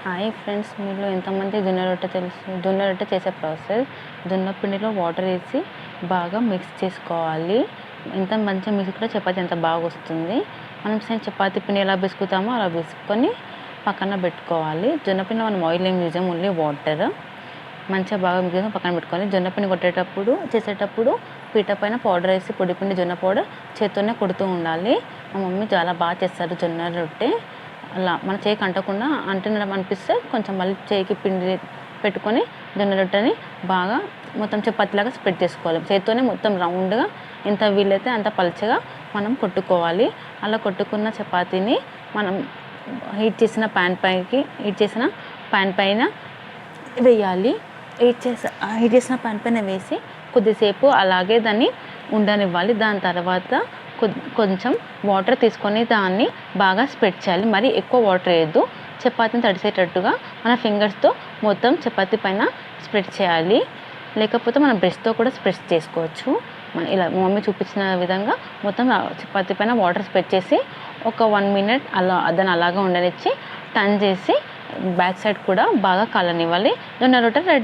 Hi friends, మీలో ఎంతమంది జొన్న రొట్టె తెలుసు? జొన్న రొట్టె చేసే ప్రాసెస్: జొన్న పిండిలో వాటర్ వేసి బాగా మిక్స్ చేసుకోవాలి. ఎంత మంచిగా మిక్స్ కూడా చపాతీ ఎంత బాగా వస్తుంది. మనం సేమ్ చపాతీ పిండి ఎలా పిసుకుతామో అలా పిసుకొని పక్కన పెట్టుకోవాలి. జొన్న పిండి మనం ఆయిల్ ఏం యూజ్ చేయం, ఓన్లీ వాటర్. మంచిగా బాగా మిక్స్ చేసుకొని పక్కన పెట్టుకోవాలి. జొన్న పిండి చేసేటప్పుడు పీట పైన పౌడర్ వేసి, పొడి పిండి జొన్న పౌడర్ చేత్తోనే కొడుతూ ఉండాలి. మా మమ్మీ చాలా బాగా చేస్తారు జొన్న రొట్టె. అలా మన చేయికి అంటకుండా, అంటున్నడం అనిపిస్తే కొంచెం మళ్ళీ చేయికి పిండి పెట్టుకొని జొన్న రొట్టెని బాగా మొత్తం చపాతీలాగా స్ప్రెడ్ చేసుకోవాలి. చేత్తోనే మొత్తం రౌండ్గా ఎంత వీలైతే అంత పలుచగా మనం కొట్టుకోవాలి. అలా కొట్టుకున్న చపాతీని మనం హీట్ చేసిన ప్యాన్ పైన వేయాలి. హీట్ చేసిన ప్యాన్ పైన వేసి కొద్దిసేపు అలాగే దాన్ని ఉండనివ్వాలి. దాని తర్వాత కొంచెం వాటర్ తీసుకొని దాన్ని బాగా స్ప్రెడ్ చేయాలి. మరి ఎక్కువ వాటర్ వేయద్దు. చపాతీని తడిసేటట్టుగా మన ఫింగర్స్తో మొత్తం చపాతీ పైన స్ప్రెడ్ చేయాలి. లేకపోతే మనం బ్రష్తో కూడా స్ప్రెడ్ చేసుకోవచ్చు. ఇలా మమ్మీ చూపించిన విధంగా మొత్తం చపాతీ పైన వాటర్ స్ప్రెడ్ చేసి ఒక 1 minute దాన్ని అలాగా ఉండనిచ్చి టర్న్ చేసి బ్యాక్ సైడ్ కూడా బాగా కాలనివ్వాలి. జొన్న రొట్టె రెడీ.